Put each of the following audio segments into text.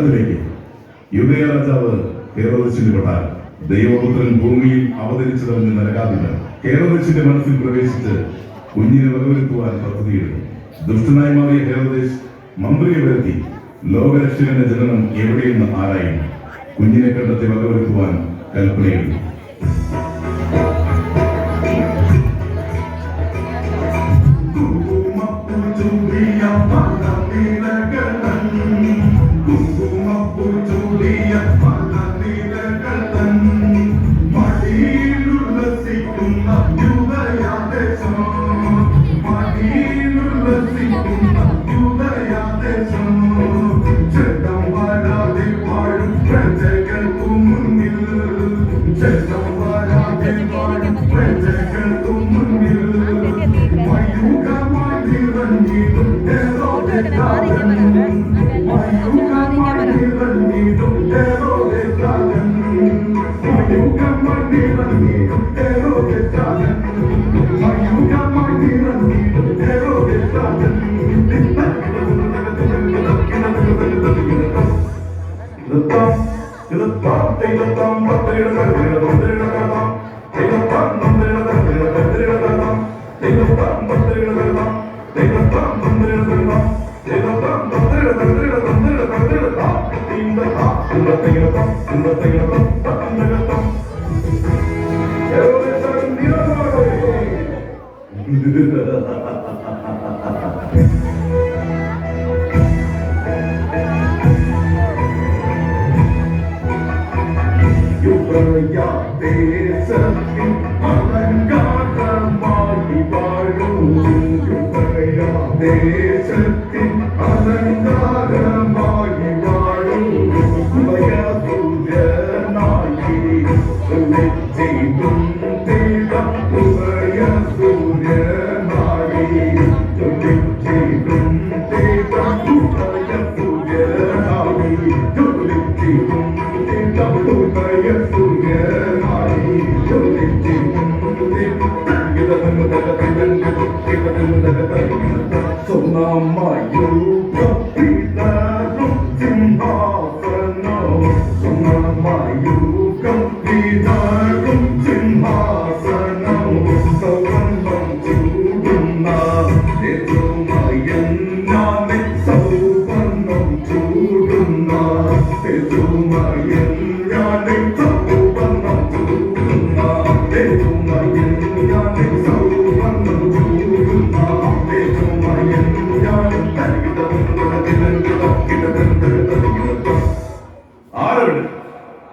സ്ഥലത്തിലേക്ക്. യൂദയ രാജാവ് ഹെരോദസിന്റെ കൊട്ടാരം. ദൈവപുത്രൻ ഭൂമിയിൽ അവതരിച്ചതെന്ന് നരകാതിന് ഹെരോദസിന്റെ മനസ്സിൽ പ്രവേശിച്ച് കുഞ്ഞിനെ വകവരുത്തുവാൻ പദ്ധതിയിടുന്നു. ദുഷ്ടനായി മാറിയ ഹെരോദേസ് മന്ത്രിയെ വരുത്തി ലോകരക്ഷകന്റെ ജനനം എവിടെയെന്ന് ആരായുന്നു. കുഞ്ഞിനെ കണ്ടെത്തി വകവരുത്തുവാൻ കൽപ്പനയിടുന്നു.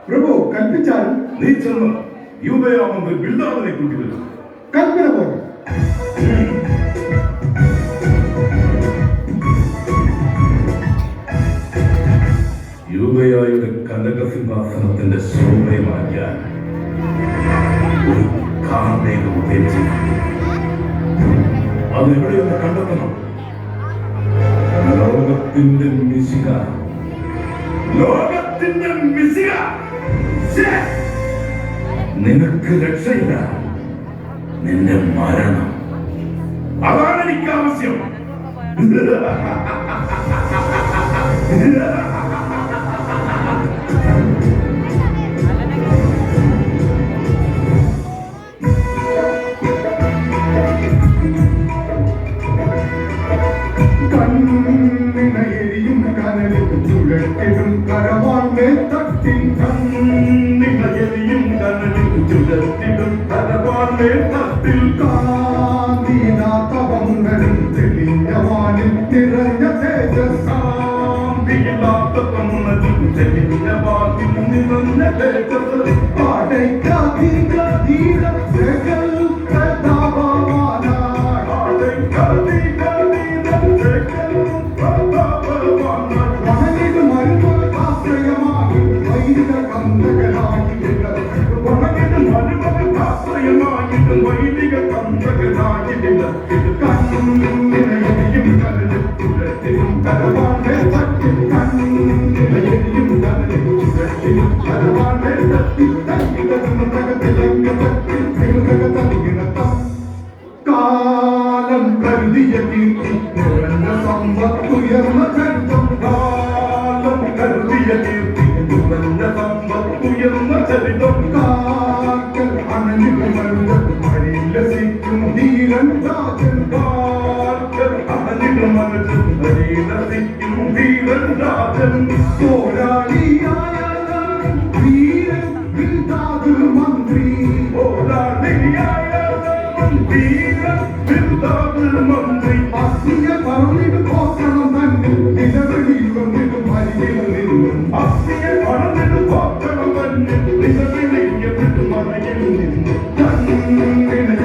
പ്രഭു കൽപ്പിച്ചാൽ നീ ചെന്ന് യൂദയാമന്ത്രി ബിൽദാദിനെ കൂട്ടിവരും. കൽപ്പന പോലെ. യൂദയായുടെ കനകസിംഹാസനത്തിന്റെ ശോഭയെ മാറ്റാൻ ഒരു കാർമേഘം ഉദയിച്ചു. അതെവിടെയൊന്ന് കണ്ടെത്തണം. ലോകത്തിന്റെ മിശിക, ലോകത്തിന്റെ മിശിക. നിനക്ക് രക്ഷയില്ല, നിന്റെ മരണം. അതാണ് എനിക്ക് ആവശ്യം. കണ്ണിനയെരിയും കനലും ചുഴറ്റിടും കരവാന്റെ തട്ടിൻ കണ്ണിനയെരിയും കനലും ചുഴറ്റിടും കരവാന്റെ തട്ടിൽ കാന്തിനാത്തവങ്ങളും തെളിഞ്ഞവാനിൽ നിറഞ്ഞ തേജസ്സാന്തിയില്ലാത്ത കണ്ണലും തെളിഞ്ഞവാനിൽ നിറഞ്ഞ തേജസ് പാടൈക്കാധീര കാലം കരുതിയ കീർത്തി ഭരിക്കും ധീരൻ രാജൻ പോരാളിയായ വീരൻ വിൽദാദ് മന്ത്രി പോരാളിയായ വീരൻ വിൽദാദ് മന്ത്രി അസിയ പറഞ്ഞിട്ട് പോക്കണം തന്നെ നിലവിളിയിൽ വന്നിട്ട് ഭരിയിൽ നിന്നും അസിയ പറഞ്ഞിട്ട് പോക്കണം തന്നെ നിലവിളിയിൽ വിട്ടു മറയിൽ നിന്നും കണ്ണിനെയും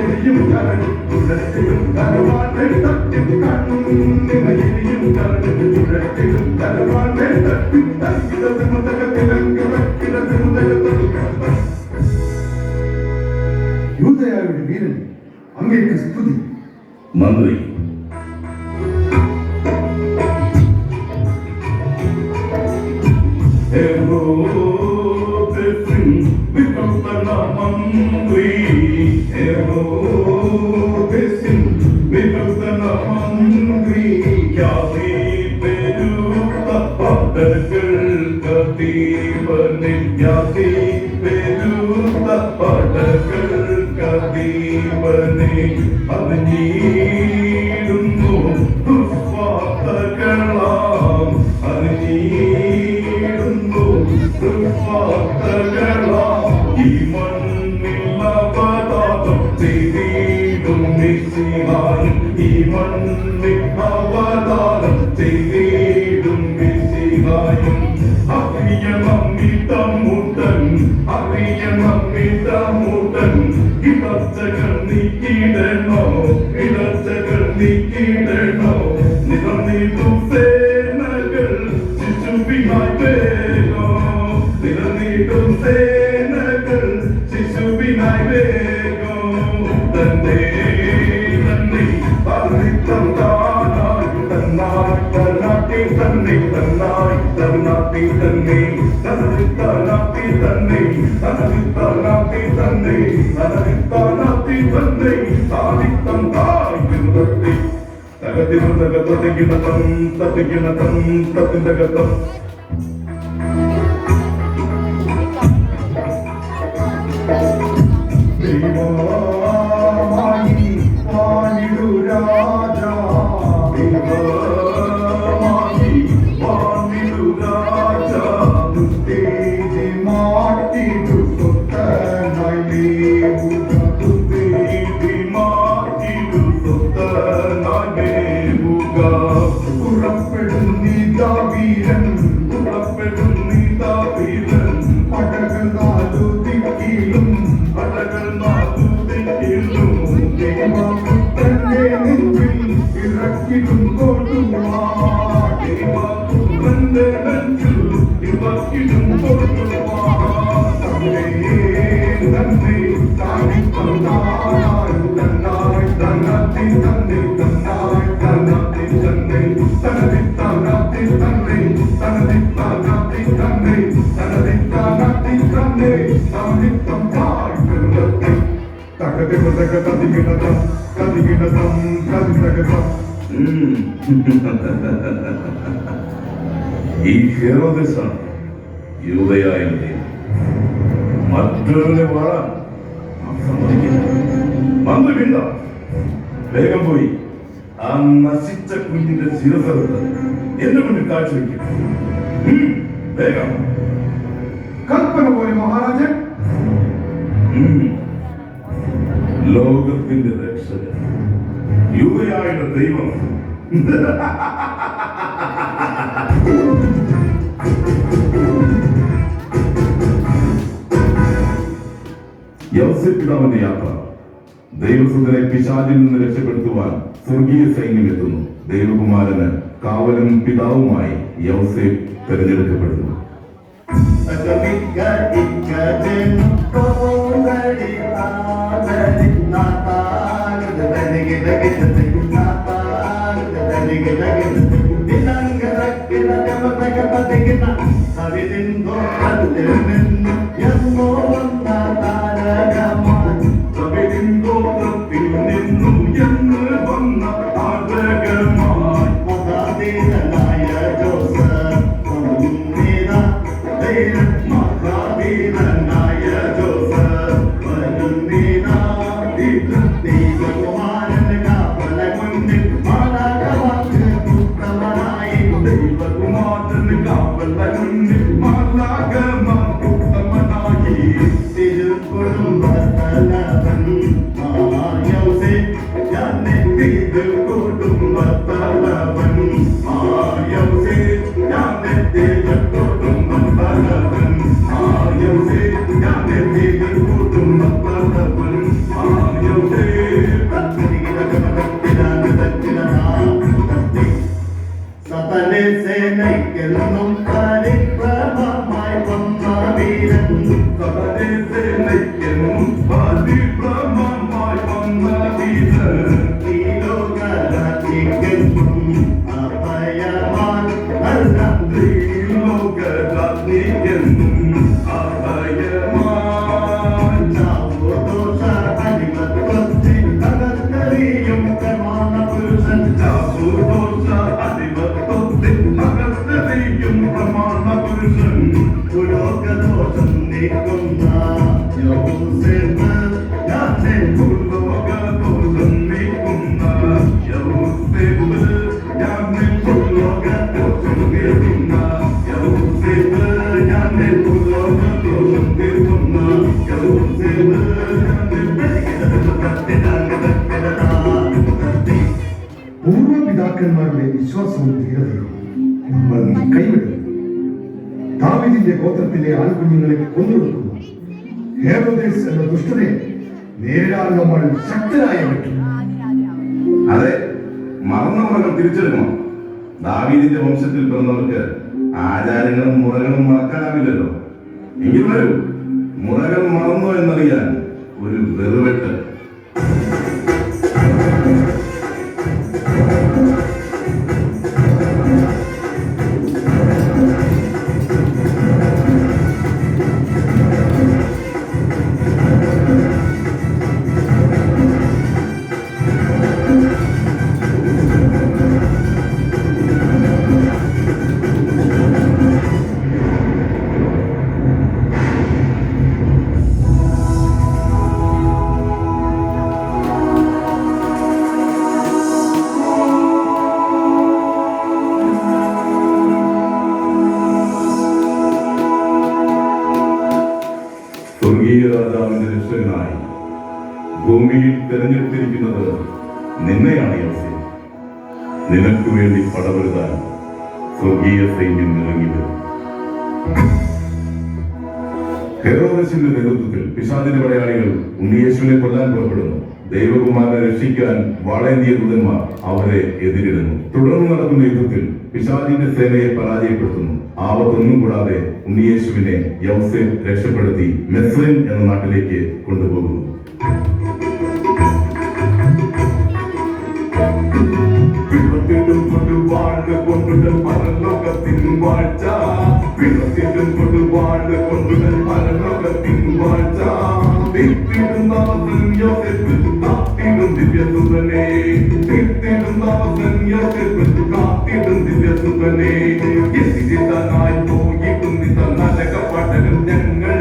കരഞ്ഞു ചുഴറ്റിലും കരവാട്ടെ തട്ടി കണ്ണിനെയും കരഞ്ഞു ചുഴറ്റിലും കരവാട്ടെ തട്ടി തങ്കിടത് മുതകത്തിലങ്കിടത് മുതകത്ത് യൂദയായുടെ വീരൻ അങ്ങേക്ക് സ്തുതി മന്ത്രി അതിനീടുന്നു ദുസ്വാർത്തകളാം അതിനീടുന്നു ദുസ്വാർത്തകളാം ഈ മണ്ണിൽ അവതാരം ചെയ്തിടും മിശിഹായും ഈ മണ്ണിൽ അവതാരം ചെയ്തിടും മിശിഹായും അറിയണമിതമുടൻ ഇടച്ചകൾ നീക്കിടണോ ഇടച്ചകൾ നീക്കിടണോ നിറനീതു സേനകൾ ശിശുവിനായി വേഗോ നിറനീതു സേനകൾ ശിശുവിനായി വേഗോ തന്നെ തന്നെ പറഞ്ഞിത്തം താനായി തന്നായി തന്നാട്ടി തന്നെ തന്നായി തന്നാട്ടി തന്നെ തനതിത്താനാട്ടി തന്നെ തനതിത്താനാട്ടി തന്നെ തനതിത്താനാട്ടി തന്നെ സാധിത്തം തായി പിന്തുടർത്തി തകതിരുന്നകത്തതികിണതം തതികിണതം തതിന്തകതം ദൈവമായി വാണിടു രാജാ ദൈവമായി വാണിടു രാജാ ദുസ്തേജി മാറ്റിടു സ്വത്തനായി ലേവുക ദുസ്തേജി മാറ്റിടു സ്വത്തനായി ലേവുക പുറപ്പെടുന്നിതാ വീരൻ പുറപ്പെടുന്നിതാ വീരൻ പടകൾ നാലു ദിക്കിലും പടകൾ നാലു ദിക്കിലും ദേവപുത്രന്റെ നെഞ്ചിൽ ഇറക്കിടും കൊടുവാ ദേവപുത്രന്റെ നെഞ്ചിൽ ഇറക്കിടും കൊടുവാ തന്നെ തന്നെ സാധിത്തം താനായി തന്നായി തന്നത്തി തന്നെ തന്നായി തന്നത്തി തന്നെ തനതിത്താനാത്തി തന്നെ തനതിത്താനാത്തി തന്നെ തനതിത്താനാത്തി തന്നെ സാധിത്തം തായി പിന്തുടർത്തി തകതിമതകതതികിണതം തതികിണതം തതിതകതം ഈ ഹെറോദസാണ് യൂദയായുടെ ദൈവം. മറ്റൊരുവനെ വാഴാൻ നാം സമ്മതിക്കില്ല. മന്ത്രി പിണ്ട വേഗം പോയി ആ നശിച്ച കുഞ്ഞിന്റെ ശിരസെടുത്ത് എന്റെ മുന്നിൽ കാഴ്ചവെക്കും. വേഗം കൽപ്പന പോലെ മഹാരാജൻ. ലോകത്തിന്റെ രക്ഷകൻ യൂദയായുടെ ദൈവം യൗസേപ്പിതാവിന്റെ യാത്ര. ദൈവസുതനെ പിശാചിൽ നിന്ന് രക്ഷപ്പെടുത്തുവാൻ സ്വർഗീയ സൈന്യം എത്തുന്നു. ദൈവകുമാരന് കാവലും പിതാവുമായി യൗസേപ്പ് തിരഞ്ഞെടുക്കപ്പെടുന്നു. കപ്പലെ സേനയ്ക്കെന്നും പരിഭ്രമമായി വന്ന വീരൻ കടലെ സേനയ്ക്കെന്നും പരിഭ്രമമായി വന്ന വീരൻ ഈ ലോകരാജ്ഞിക്കെന്നും അഭയമാൻ നല്ല ലോകരാജ്ഞിക്കെന്നും അഭയമായി ചാവുദോഷ അടിമത്വത്തിൽ തകർത്തെറിയും പ്രമാണ പുരുഷൻ ചാവുദോഷ അടിമത്വത്തിൽ തകർത്തെറിയും പ്രമാണ പുരുഷൻ ഭൂലോകദോഷം നീക്കുന്ന യഹോവ ഞാനെ ഭൂലോകദോഷം നീക്കുന്ന യഹോവ ഞാനെ ഭൂലോകദോഷം നീക്കുന്ന യഹോവ ഞാനെ ഭൂലോകദോഷം നീക്കുന്ന യഹോവ പൂർവ്വപിതാക്കന്മാരുടെ വിശ്വാസവും ധീരതയും നമ്മൾ കൈവിടുന്നു. ദാവീദിന്റെ ഗോത്രത്തിലെ ആൺകുഞ്ഞുങ്ങളെ കൊന്നൊടുക്കുന്നു. ഹേറോദേസ് എന്ന ദുഷ്ടനെ നേരിടാൻ നമ്മൾ ശക്തരായ പറ്റും. അതെ, മറന്ന മുറകൾ തിരിച്ചെടുക്കണം. ദാവീദിന്റെ വംശത്തിൽ പിറന്നവർക്ക് ആചാരങ്ങളും മുറകളും മറക്കാനാവില്ലല്ലോ. എങ്കിൽ വരൂ, മുറകൾ മറന്നോ എന്നറിയാൻ ഒരു വെറുവെട്ട്. സ്വർഗീയ രാജാവിന്റെ രക്ഷകനായി ഭൂമിയിൽ തിരഞ്ഞെടുത്തിരിക്കുന്നത് നിന്നെയാണ് യോസേഫ്. നിനക്ക് വേണ്ടി പടവരുതാൻ സ്വർഗീയ സൈന്യം ഇറങ്ങി വരും. ഹെറോദസിന്റെ നേതൃത്വത്തിൽ പിശാചിന്റെ പടയാളികൾ ഉണ്ണിയേശുവിനെ കൊല്ലാൻ പുറപ്പെടുന്നു. ദൈവകുമാരനെ രക്ഷിക്കാൻ വാളേന്തിയ ദൂതന്മാർ അവരെ എതിരിടുന്നു. തുടർന്ന് നടക്കുന്ന യുദ്ധത്തിൽ പിശാചിന്റെ സേനയെ പരാജയപ്പെടുത്തുന്നു. ആപത്തൊന്നും കൂടാതെ ഉണ്ണിയേശുവിനെ യൗസേഫ് രക്ഷപ്പെടുത്തി മെസ്രൈം എന്ന നാട്ടിലേക്ക് കൊണ്ടുപോകുന്നു. എതിരിടാനായി പോയിട്ടുന്നിത നരകപടകൾ ഞങ്ങൾ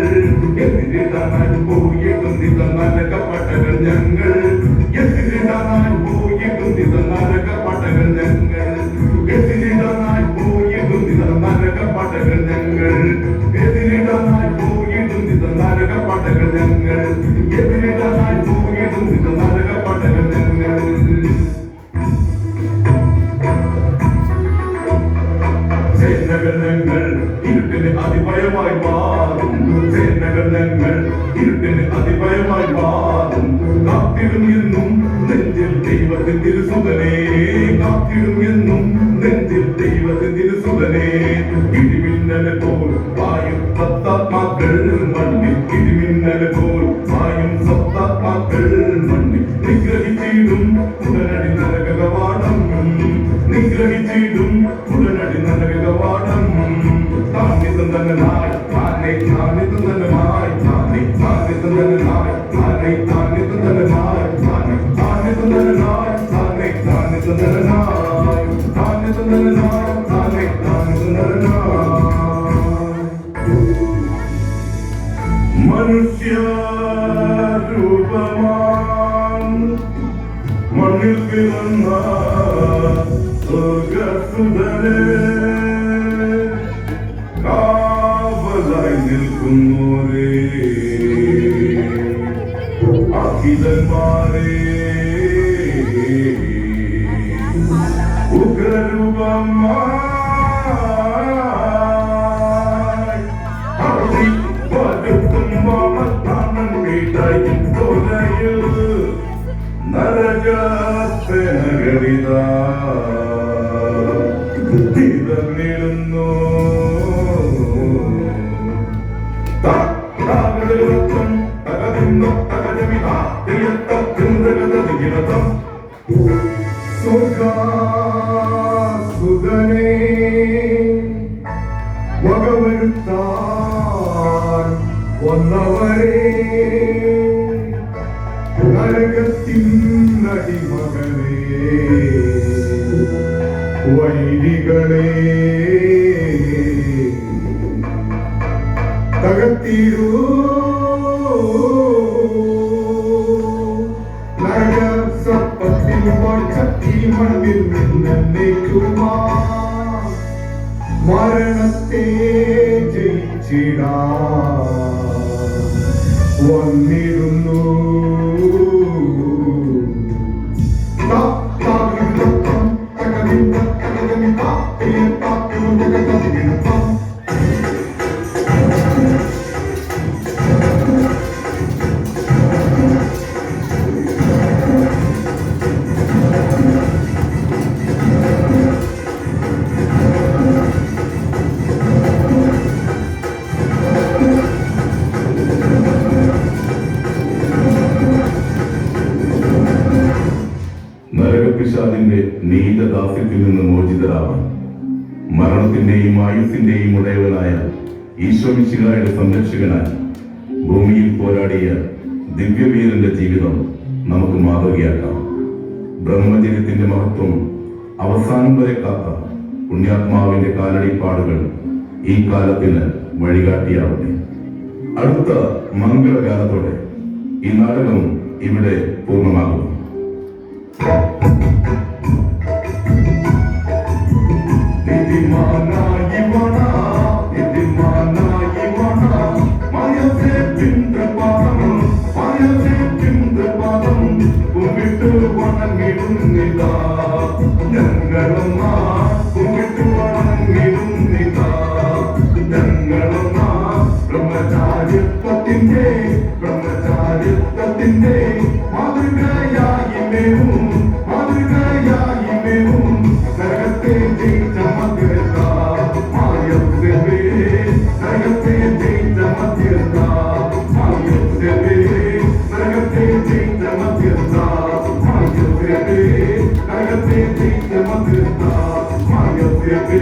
എതിരിടാനായി പോയിട്ടുന്നിത നരകപടകൾ ഞങ്ങൾ എതിരിടാനായി പോയിട്ടുന്നിത നരകപടകൾ ഞങ്ങൾ എതിരിടാനായി പോയിട്ടുന്നിത നരകപടകൾ ഞങ്ങൾ എതിരിടാനായി പോയിട്ടുന്നിത നരകപടകൾ ഞങ്ങൾ എതിരിടാനായി പോയിട്ടുന്നിത നരകപടകൾ ഞങ്ങൾ സേനകൾ ഞങ്ങൾ ഇരുട്ടിന് അതിഭയമായി മാറും. സേനകൾ ഞങ്ങൾ ഇരുട്ടിന് അതിഭയമായി മാറും. കാത്തിടും എന്നും നെഞ്ചിൽ ദൈവത്തിൻ തിരുസുതനേ, കാത്തിടും എന്നും നെഞ്ചിൽ ദൈവത്തിൻ തിരുസുതനേ. ഇടിമിന്നലെ പോൽ വായും സത്താത്മാക്കൾ മണ്ണിൽ, ഇടിമിന്നലെ പോൽ വായും സത്താത്മാക്കൾ മണ്ണിൽ നിഗ്രഹിച്ചിടും ഉടനടി നരകവാടം, നിഗ്രഹിച്ചിടും ഉടനടി നരകവാടം. താനിതം തന്നെ നായ് താനെ, താനിതം തന്നെ നായ് താനെ, താനിതം തന്നെ നായ് താനെ, താനിതം തന്നെ നായ് താനെ, താനിതം തന്നെ നായ് താനെ, താനിതം തന്നെ നായ്, താനിതം തന്നെ നായ് താനെ, താനിതം തന്നെ നായ്. മനുഷ്യരൂപമാം മണ്ണിൽ പിറന്ന സ്വർഗസുതനേ, കാവലായി നിൽക്കുന്നോരേ അഖിലന്മാരേ, ഉഗ്രരൂപമായി അതി പടുത്തും വാമത്താനം വീട്ടായി തോലയിൽ നരകസേനകളിതാ ഉയർന്നിടുന്നു. താകടലുറക്കം തകരുന്നു തകരമിത തിരുത്തം സുഖസുതനേ വകവരുത്താൻ വന്നവരേ നരകത്തിൻ അടിമകളേ വൈരികളേ തകർത്തിരൂ നരകസർപ്പത്തിൻ വാഴ്ചത്തിൽ മണ്ണിൽ നിന്നേക്കുമാ മരണത്തെ ജയിച്ചിടാ വന്നിരുന്നു. നരകപിശാചിന്റെ നീചദാസ്യത്തിൽ നിന്ന് മോചിതരാവാൻ മരണത്തിന്റെയും ആയുസ്സിന്റെയും ഉടയവനായ ഈശോമിശിഹായുടെ സംരക്ഷകനായി ഭൂമിയിൽ പോരാടിയ ദിവ്യവീരന്റെ ജീവിതം നമുക്ക് മാതൃകയാക്കാം. ബ്രഹ്മചര്യത്തിന്റെ മഹത്വം അവസാനം വരെ കാത്ത പുണ്യാത്മാവിന്റെ കാലടിപ്പാടുകൾ ഈ കാലത്തിന് വഴികാട്ടിയാവട്ടെ. അടുത്ത മംഗളകാലത്തോടെ ഈ നാടകം ഇവിടെ പൂർണ്ണമാകുന്നു. ബ്രഹ്മചാരിത്വത്തിന്റെ മാതൃകയായി നരകത്തെ ജയിച്ച മധ്യസ്ഥ മായവേ നരകത്തെ ജയിച്ച മധ്യസ്ഥ മായവേ നരകത്തെ ജയിച്ച മധ്യസ്ഥ മായവേ നരകത്തെ ജയിച്ച മധ്യസ്ഥ മായവേ